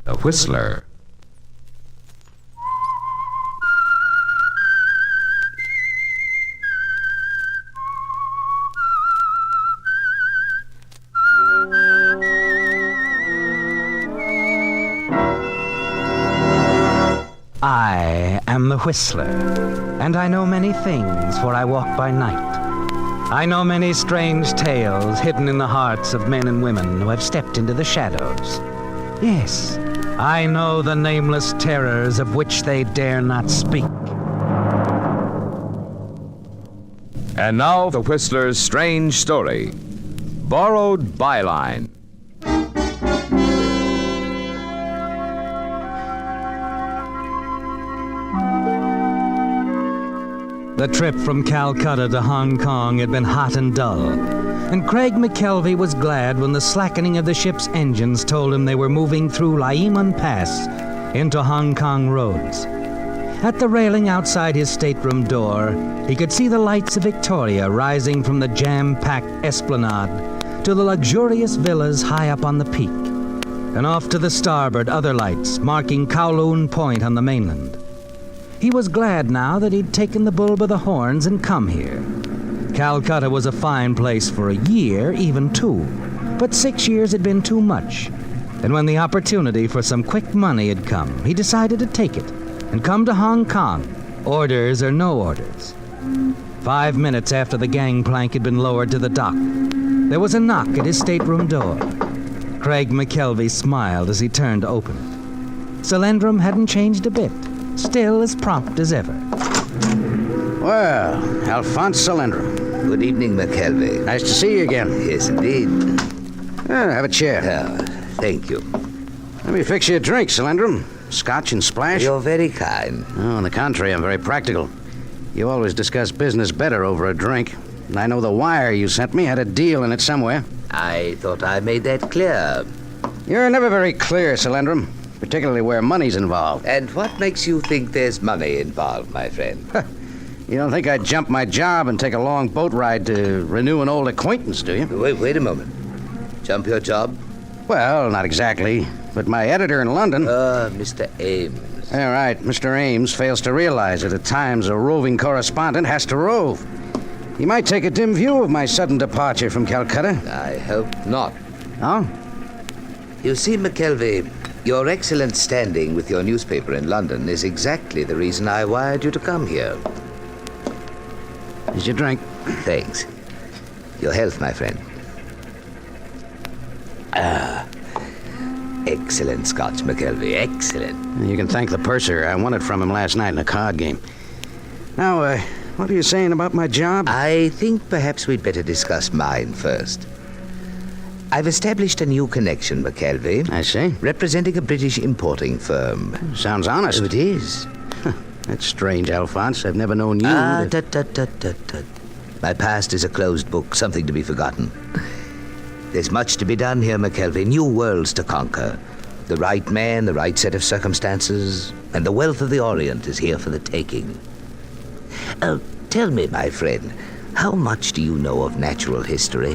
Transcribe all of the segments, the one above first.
The Whistler. I am the Whistler, and I know many things, for I walk by night. I know many strange tales hidden in the hearts of men and women who have stepped into the shadows. Yes, I know the nameless terrors of which they dare not speak. And now the Whistler's strange story. Borrowed Byline. The trip from Calcutta to Hong Kong had been hot and dull, and Craig McKelvey was glad when the slackening of the ship's engines told him they were moving through Laiman Pass into Hong Kong roads. At the railing outside his stateroom door, he could see the lights of Victoria rising from the jam-packed esplanade to the luxurious villas high up on the peak, and off to the starboard other lights marking Kowloon Point on the mainland. He was glad now that he'd taken the bull by the horns and come here. Calcutta was a fine place for a year, even 2, but 6 years had been too much. And when the opportunity for some quick money had come, he decided to take it and come to Hong Kong, orders or no orders. 5 minutes after the gangplank had been lowered to the dock, there was a knock at his stateroom door. Craig McKelvey smiled as he turned to open it. Solandrum hadn't changed a bit, still as prompt as ever. Well, Alphonse Solandrum. Good evening, McKelvey. Nice to see you again. Yes, indeed. Have a chair. Thank you. Let me fix you a drink, Solandrum. Scotch and splash? You're very kind. Oh, on the contrary, I'm very practical. You always discuss business better over a drink. And I know the wire you sent me had a deal in it somewhere. I thought I made that clear. You're never very clear, Solandrum, particularly where money's involved. And what makes you think there's money involved, my friend? You don't think I'd jump my job and take a long boat ride to renew an old acquaintance, do you? Wait a moment. Jump your job? Well, not exactly. But my editor in London... Mr. Ames. All right, Mr. Ames fails to realize that at times a roving correspondent has to rove. He might take a dim view of my sudden departure from Calcutta. I hope not. Oh? You see, McKelvey, your excellent standing with your newspaper in London is exactly the reason I wired you to come here. Here's your drink. Thanks. Your health, my friend. Excellent Scotch, McKelvey. Excellent. You can thank the purser. I won it from him last night in a card game. Now, what are you saying about my job? I think perhaps we'd better discuss mine first. I've established a new connection, McKelvey. I see. Representing a British importing firm. Sounds honest. It is. That's strange, Alphonse. I've never known you Tut. My past is a closed book, something to be forgotten. There's much to be done here, McKelvey. New worlds to conquer. The right man, the right set of circumstances, and the wealth of the Orient is here for the taking. Tell me, my friend, how much do you know of natural history?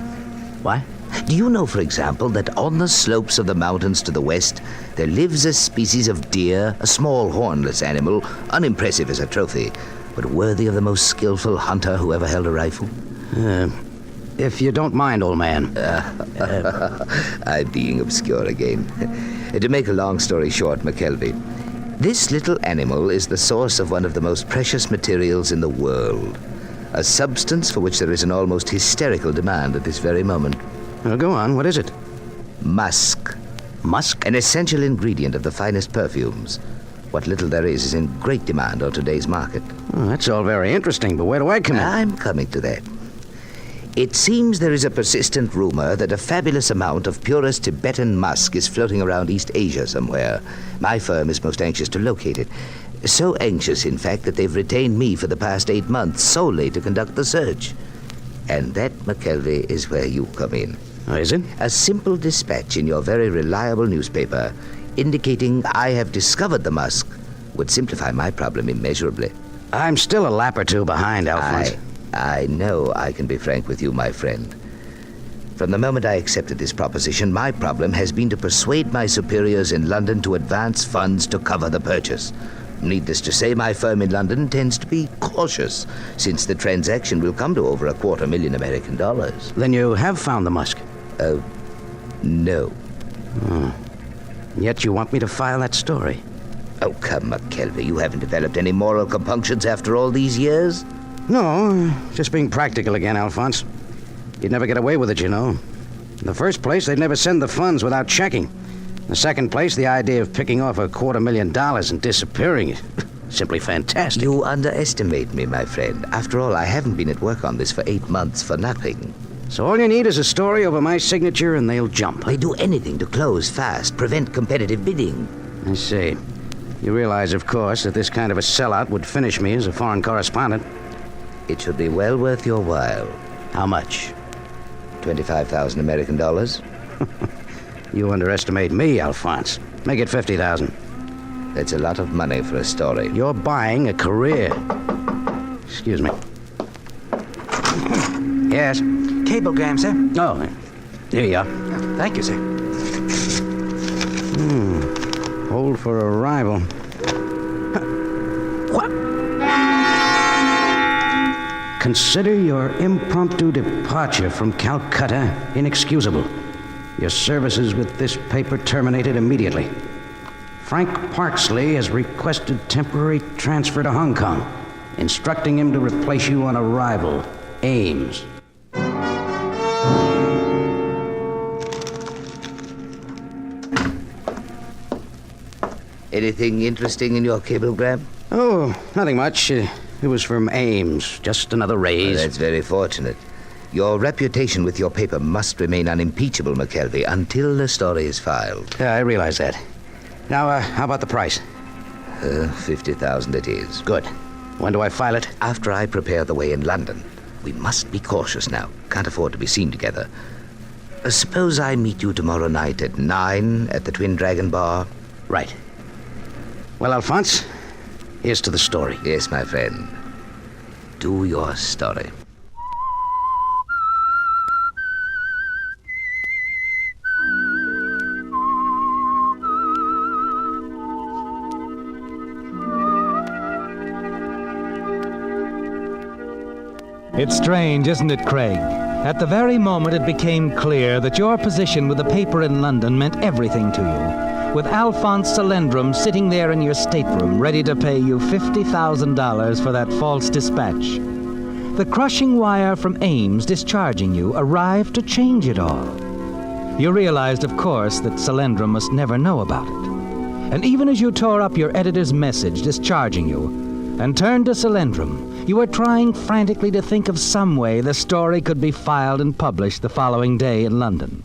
What? Do you know, for example, that on the slopes of the mountains to the west, there lives a species of deer, a small hornless animal, unimpressive as a trophy, but worthy of the most skillful hunter who ever held a rifle? If you don't mind, old man. I'm being obscure again. To make a long story short, McKelvey, this little animal is the source of one of the most precious materials in the world, a substance for which there is an almost hysterical demand at this very moment. Well, go on. What is it? Musk. Musk? An essential ingredient of the finest perfumes. What little there is in great demand on today's market. Oh, that's all very interesting, but where do I come in? I'm coming to that. It seems there is a persistent rumor that a fabulous amount of purest Tibetan musk is floating around East Asia somewhere. My firm is most anxious to locate it. So anxious, in fact, that they've retained me for the past 8 months solely to conduct the search. And that, McKelvey, is where you come in. Oh, is it? A simple dispatch in your very reliable newspaper indicating I have discovered the musk would simplify my problem immeasurably. I'm still a lap or two behind, Alphonse. I know I can be frank with you, my friend. From the moment I accepted this proposition, my problem has been to persuade my superiors in London to advance funds to cover the purchase. Needless to say, my firm in London tends to be cautious, since the transaction will come to over $250,000 American. Then you have found the musk? No. Yet you want me to file that story? Oh, come, McKelvey, you haven't developed any moral compunctions after all these years? No, just being practical again, Alphonse. You'd never get away with it, you know. In the first place, they'd never send the funds without checking. In the second place, the idea of picking off $250,000 and disappearing it. Simply fantastic. You underestimate me, my friend. After all, I haven't been at work on this for 8 months for nothing. So all you need is a story over my signature and they'll jump. They do anything to close fast, prevent competitive bidding. I see. You realize, of course, that this kind of a sellout would finish me as a foreign correspondent. It should be well worth your while. How much? $25,000 American. You underestimate me, Alphonse. Make it $50,000. That's a lot of money for a story. You're buying a career. Excuse me. Yes? Cablegram, sir. Oh, here you are. Thank you, sir. Hold for arrival. What? Consider your impromptu departure from Calcutta inexcusable. Your services with this paper terminated immediately. Frank Parksley has requested temporary transfer to Hong Kong, instructing him to replace you on arrival. Ames. Anything interesting in your cablegram? Oh, nothing much. It was from Ames. Just another raise. That's very fortunate. Your reputation with your paper must remain unimpeachable, McKelvey, until the story is filed. Yeah, I realize that. Now, how about the price? $50,000 it is. Good. When do I file it? After I prepare the way in London. We must be cautious now. Can't afford to be seen together. Suppose I meet you tomorrow night at 9 at the Twin Dragon Bar? Right. Well, Alphonse, here's to the story. Yes, my friend. Do your story. It's strange, isn't it, Craig? At the very moment it became clear that your position with the paper in London meant everything to you, with Alphonse Salendrum sitting there in your stateroom ready to pay you $50,000 for that false dispatch. The crushing wire from Ames discharging you arrived to change it all. You realized, of course, that Salendrum must never know about it. And even as you tore up your editor's message discharging you and turned to Salendrum, you were trying frantically to think of some way the story could be filed and published the following day in London.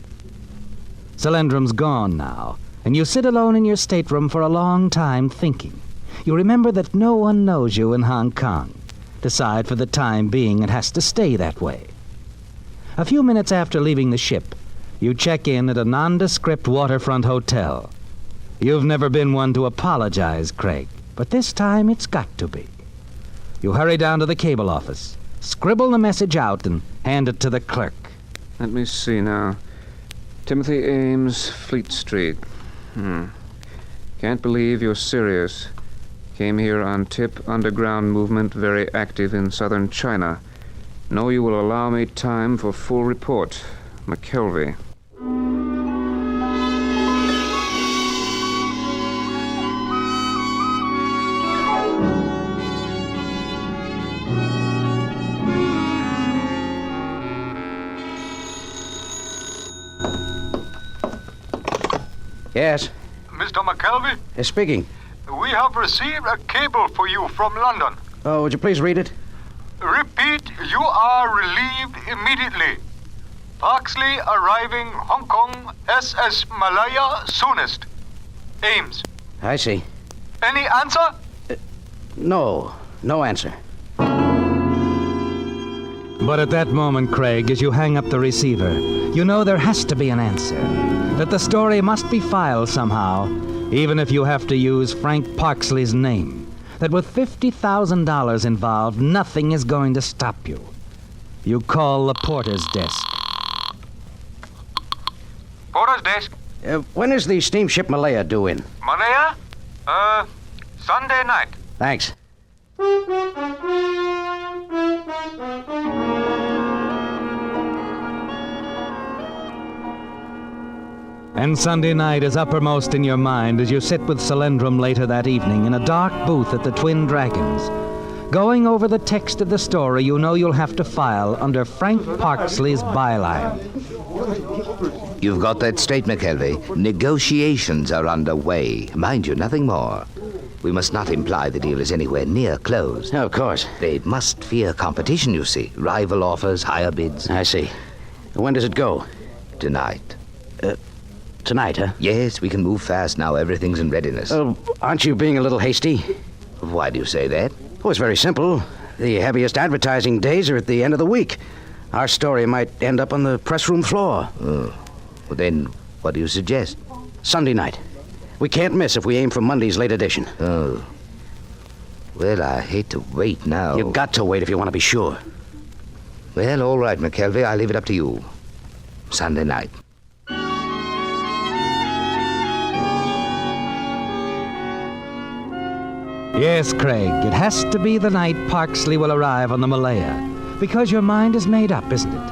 Salendrum's gone now, and you sit alone in your stateroom for a long time thinking. You remember that no one knows you in Hong Kong. Decide for the time being it has to stay that way. A few minutes after leaving the ship, you check in at a nondescript waterfront hotel. You've never been one to apologize, Craig, but this time it's got to be. You hurry down to the cable office, scribble the message out, and hand it to the clerk. Let me see now. Timothy Ames, Fleet Street. Can't believe you're serious. Came here on tip, underground movement very active in southern China. Know you will allow me time for full report. McKelvey. Yes? Mr. McKelvey, Speaking. we have received a cable for you from London. Oh, would you please read it? Repeat, you are relieved immediately. Parksley arriving Hong Kong, SS Malaya soonest. Ames. I see. Any answer? No answer. But at that moment, Craig, as you hang up the receiver, you know there has to be an answer. That the story must be filed somehow, even if you have to use Frank Parksley's name. That with $50,000 involved, nothing is going to stop you. You call the porter's desk. Porter's desk. When is the steamship Malaya due in? Malaya? Sunday night. Thanks. And Sunday night is uppermost in your mind as you sit with Solyndrum later that evening in a dark booth at the Twin Dragons, going over the text of the story you know you'll have to file under Frank Parksley's byline. You've got that straight, McKelvey. Negotiations are underway. Mind you, nothing more. We must not imply the deal is anywhere near closed. Of course. They must fear competition, you see. Rival offers, higher bids. I see. When does it go? Tonight. Tonight, huh? Yes, we can move fast now. Everything's in readiness. Aren't you being a little hasty? Why do you say that? Oh, it's very simple. The heaviest advertising days are at the end of the week. Our story might end up on the press room floor. Oh. Well, then, what do you suggest? Sunday night. We can't miss if we aim for Monday's late edition. Oh. Well, I hate to wait now. You've got to wait if you want to be sure. Well, all right, McKelvey. I'll leave it up to you. Sunday night. Yes, Craig, it has to be the night Parksley will arrive on the Malaya, because your mind is made up, isn't it?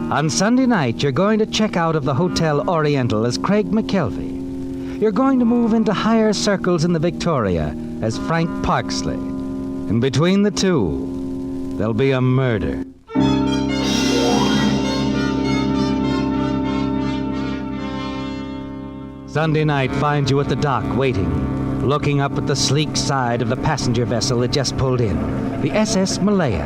On Sunday night, you're going to check out of the Hotel Oriental as Craig McKelvey. You're going to move into higher circles in the Victoria as Frank Parksley. And between the two, there'll be a murder. Sunday night finds you at the dock waiting, looking up at the sleek side of the passenger vessel that just pulled in, the SS Malaya.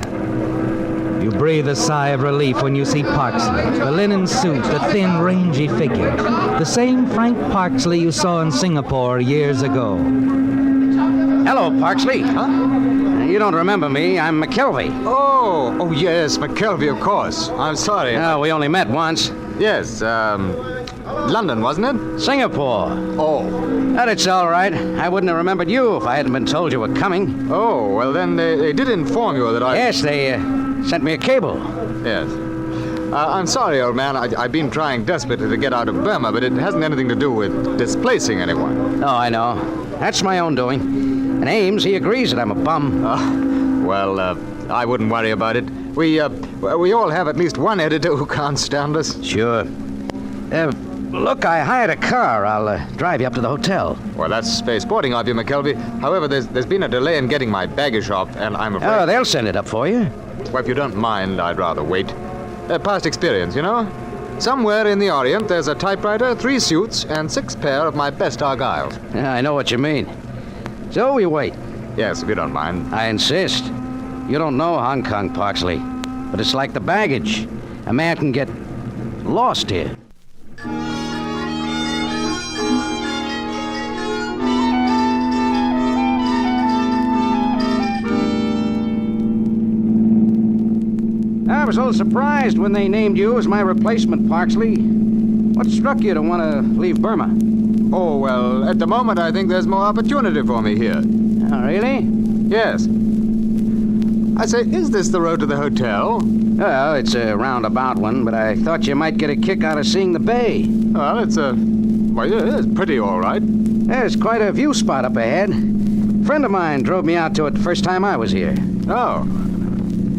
You breathe a sigh of relief when you see Parksley, the linen suit, the thin, rangy figure, the same Frank Parksley you saw in Singapore years ago. Hello, Parksley. Huh? You don't remember me. I'm McKelvey. Oh, yes, McKelvey, of course. I'm sorry. We only met once. Yes, London, wasn't it? Singapore. Oh. But it's all right. I wouldn't have remembered you if I hadn't been told you were coming. Oh, well, then they did inform you that I... Yes, they sent me a cable. Yes. I'm sorry, old man. I've been trying desperately to get out of Burma, but it hasn't anything to do with displacing anyone. Oh, I know. That's my own doing. And Ames, he agrees that I'm a bum. Well, I wouldn't worry about it. We all have at least one editor who can't stand us. Sure. Look, I hired a car. I'll drive you up to the hotel. Well, that's very sporting of you, McKelvey. However, there's been a delay in getting my baggage off, and I'm afraid... Oh, they'll send it up for you. Well, if you don't mind, I'd rather wait. Past experience, you know? Somewhere in the Orient, there's a typewriter, 3 suits, and 6 pair of my best Argyles. Yeah, I know what you mean. So we wait. Yes, if you don't mind. I insist. You don't know Hong Kong, Parksley, but it's like the baggage. A man can get lost here. I was a little surprised when they named you as my replacement, Parksley. What struck you to want to leave Burma? Oh, well, at the moment I think there's more opportunity for me here. Oh, really? Yes. I say, is this the road to the hotel? Well, it's a roundabout one, but I thought you might get a kick out of seeing the bay. Well, it's pretty all right. There's quite a view spot up ahead. A friend of mine drove me out to it the first time I was here. Oh.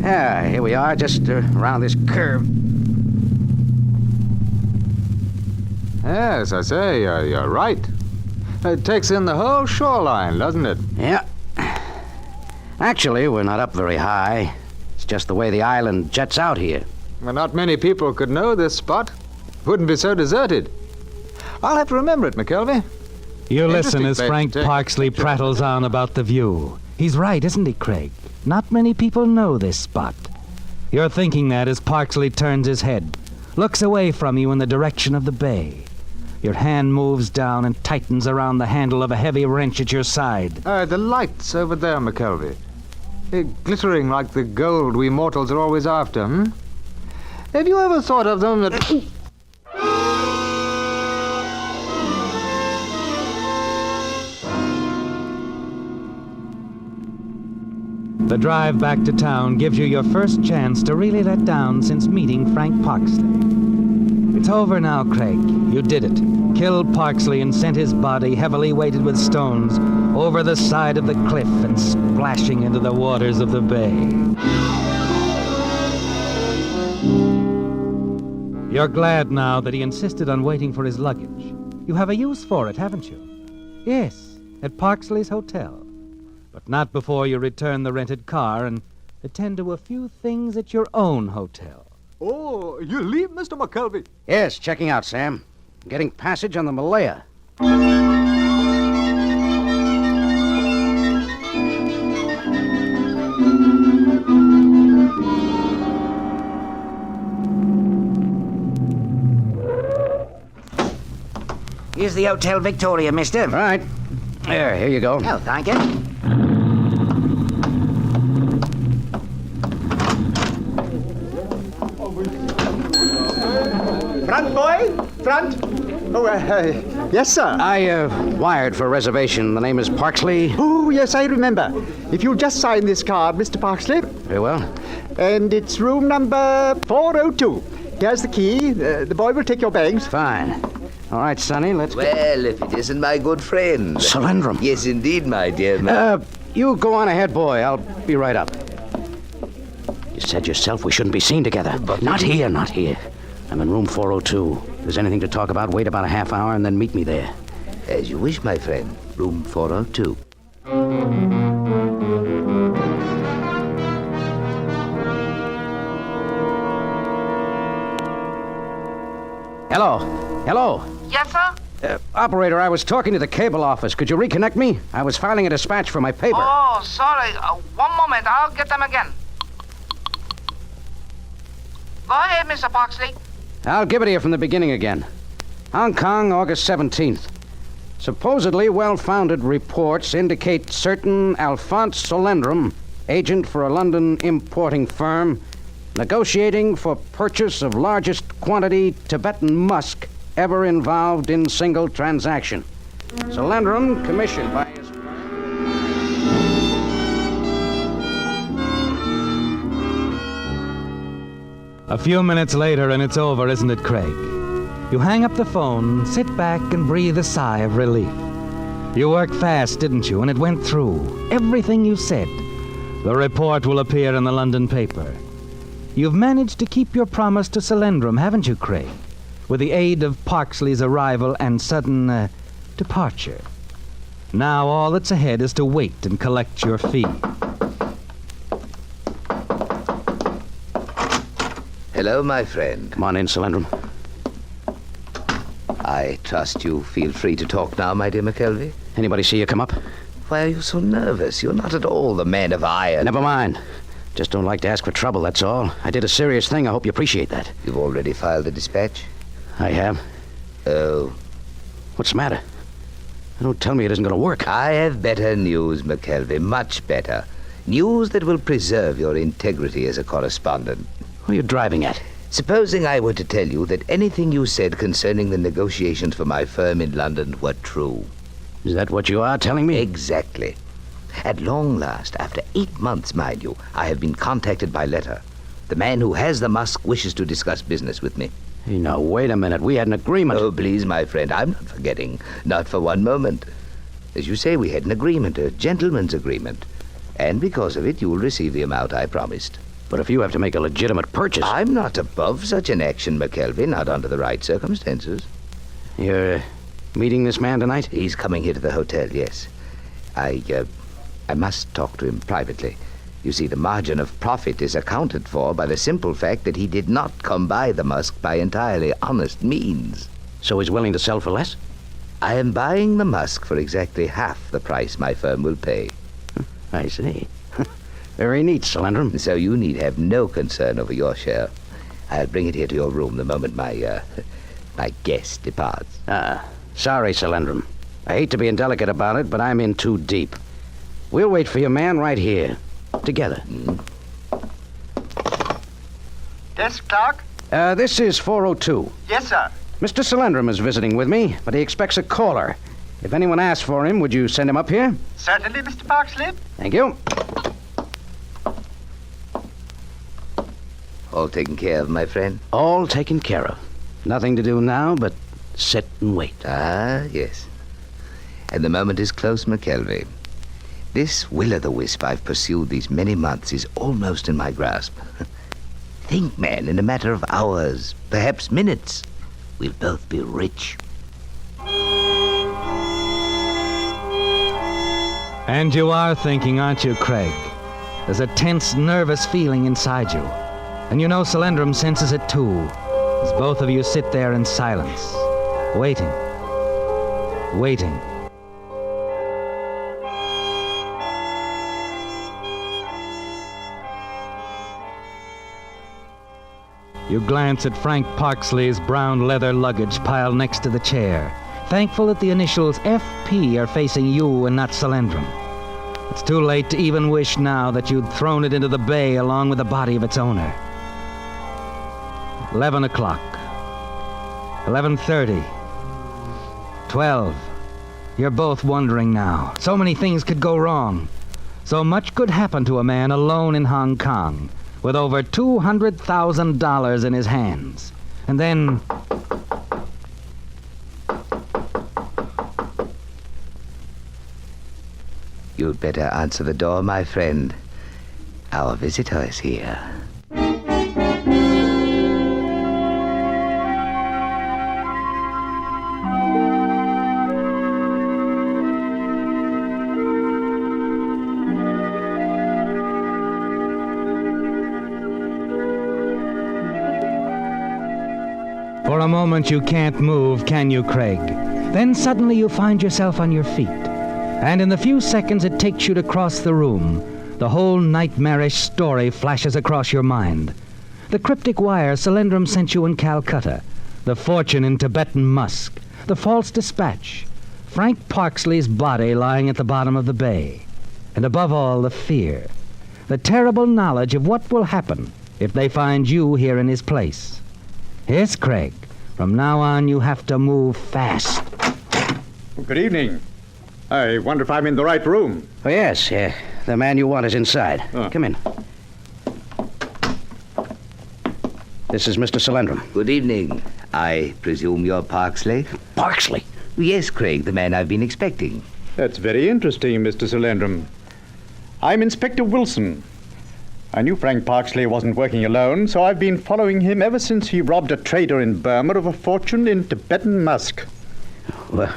Yeah, here we are, just around this curve. Yes, I say, you're right. It takes in the whole shoreline, doesn't it? Yeah. Actually, we're not up very high. It's just the way the island jets out here. Well, not many people could know this spot. Wouldn't be so deserted. I'll have to remember it, McKelvey. You listen as Interesting Frank place to take Parksley pictures. prattles on about the view. He's right, isn't he, Craig? Not many people know this spot. You're thinking that as Parksley turns his head, looks away from you in the direction of the bay. Your hand moves down and tightens around the handle of a heavy wrench at your side. The lights over there, McKelvey. They're glittering like the gold we mortals are always after, hmm? Have you ever thought of them that... The drive back to town gives you your first chance to really let down since meeting Frank Parksley. It's over now, Craig. You did it. Killed Parksley and sent his body, heavily weighted with stones, over the side of the cliff and splashing into the waters of the bay. You're glad now that he insisted on waiting for his luggage. You have a use for it, haven't you? Yes, at Parksley's hotel. But not before you return the rented car and attend to a few things at your own hotel. Oh, you leave, Mr. McKelvey? Yes, checking out, Sam. Getting passage on the Malaya. Here's the Hotel Victoria, mister. Right. There, here you go. Oh, thank you. Front, boy! Front! Oh, yes, sir. I wired for a reservation. The name is Parksley. Oh, yes, I remember. If you'll just sign this card, Mr. Parksley. Very well. And it's room number 402. Here's the key. The boy will take your bags. Fine. All right, Sonny, let's get... Well, if it isn't my good friend. Solendrum. Yes, indeed, my dear man. You go on ahead, boy. I'll be right up. You said yourself we shouldn't be seen together. But not here, not here. I'm in room 402. If there's anything to talk about, wait about a half hour and then meet me there. As you wish, my friend. Room 402. Hello. Hello. Yes, sir? Operator, I was talking to the cable office. Could you reconnect me? I was filing a dispatch for my paper. Oh, sorry. One moment. I'll get them again. Go ahead, Mr. Parksley. I'll give it to you from the beginning again. Hong Kong, August 17th. Supposedly well-founded reports indicate certain Alphonse Solendrum, agent for a London importing firm, negotiating for purchase of largest quantity Tibetan musk ever involved in single transaction. Solendrum, commissioned by his... A few minutes later and it's over, isn't it, Craig? You hang up the phone, sit back and breathe a sigh of relief. You worked fast, didn't you? And it went through. Everything you said. The report will appear in the London paper. You've managed to keep your promise to Solendrum, haven't you, Craig? With the aid of Parksley's arrival and sudden departure. Now all that's ahead is to wait and collect your fee. Hello, my friend. Come on in, Solendrum. I trust you feel free to talk now, my dear McKelvey. Anybody see you come up? Why are you so nervous? You're not at all the man of iron. Never mind. Just don't like to ask for trouble, that's all. I did a serious thing. I hope you appreciate that. You've already filed a dispatch? I have. Oh. What's the matter? Don't tell me it isn't going to work. I have better news, McKelvey. Much better. News that will preserve your integrity as a correspondent. What are you driving at? Supposing I were to tell you that anything you said concerning the negotiations for my firm in London were true. Is that what you are telling me? Exactly. At long last, after 8 months, mind you, I have been contacted by letter. The man who has the musk wishes to discuss business with me. Hey, now, wait a minute. We had an agreement. Oh, please, my friend, I'm not forgetting. Not for one moment. As you say, we had an agreement, a gentleman's agreement. And because of it, you will receive the amount I promised. But if you have to make a legitimate purchase... I'm not above such an action, McKelvey, not under the right circumstances. You're meeting this man tonight? He's coming here to the hotel, yes. I must talk to him privately. You see, the margin of profit is accounted for by the simple fact that he did not come by the musk by entirely honest means. So he's willing to sell for less? I am buying the musk for exactly half the price my firm will pay. I see. Very neat, Solendrum. So you need have no concern over your share. I'll bring it here to your room the moment my guest departs. Sorry, Solendrum. I hate to be indelicate about it, but I'm in too deep. We'll wait for your man right here. Together. Desk clerk? This is 402. Yes, sir. Mr. Solendrum is visiting with me, but he expects a caller. If anyone asks for him, would you send him up here? Certainly, Mr. Parksley. Thank you. All taken care of, my friend? All taken care of. Nothing to do now but sit and wait. Ah, yes. And the moment is close, McKelvey. This will-o'-the-wisp I've pursued these many months is almost in my grasp. Think, man, in a matter of hours, perhaps minutes, we'll both be rich. And you are thinking, aren't you, Craig? There's a tense, nervous feeling inside you. And you know Solendrum senses it too, as both of you sit there in silence, waiting. You glance at Frank Parksley's brown leather luggage piled next to the chair, thankful that the initials FP are facing you and not Solendrum. It's too late to even wish now that you'd thrown it into the bay along with the body of its owner. 11 o'clock. 11:30. 12. You're both wondering now. So many things could go wrong. So much could happen to a man alone in Hong Kong, with over $200,000 in his hands. And then... You'd better answer the door, my friend. Our visitor is here. For a moment you can't move, can you, Craig? Then suddenly you find yourself on your feet. And in the few seconds it takes you to cross the room, the whole nightmarish story flashes across your mind. The cryptic wire Solendrum sent you in Calcutta, the fortune in Tibetan musk, the false dispatch, Frank Parksley's body lying at the bottom of the bay, and above all, the fear, the terrible knowledge of what will happen if they find you here in his place. Yes, Craig, from now on you have to move fast. Good evening. I wonder if I'm in the right room. Oh, yes, the man you want is inside. Come in. This is Mr. Solendrum. Good evening. I presume you're Parksley? Parksley? Yes, Craig, the man I've been expecting. That's very interesting, Mr. Solendrum. I'm Inspector Wilson. I knew Frank Parksley wasn't working alone, so I've been following him ever since he robbed a trader in Burma of a fortune in Tibetan musk. Well,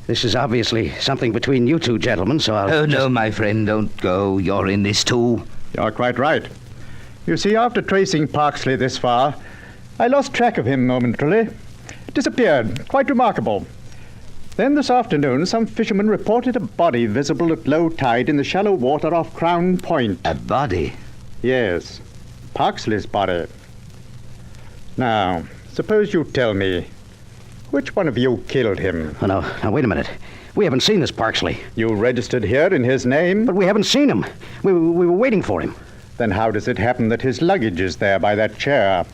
this is obviously something between you two gentlemen, so I'll... Oh, no, my friend, don't go. You're in this, too. You're quite right. You see, after tracing Parksley this far, I lost track of him momentarily. Disappeared. Quite remarkable. Then this afternoon, some fishermen reported a body visible at low tide in the shallow water off Crown Point. A body? Yes. Parksley's body. Now, suppose you tell me, which one of you killed him? Oh, no. Now, wait a minute. We haven't seen this Parksley. You registered here in his name? But we haven't seen him. We were waiting for him. Then how does it happen that his luggage is there by that chair?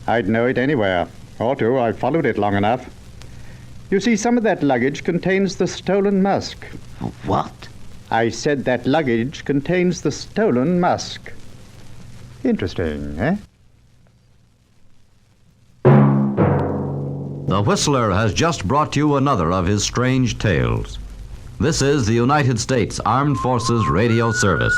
I'd know it anywhere. Ought to. I've followed it long enough. You see, some of that luggage contains the stolen musk. What? I said that luggage contains the stolen musk. Interesting, eh? The Whistler has just brought you another of his strange tales. This is the United States Armed Forces Radio Service.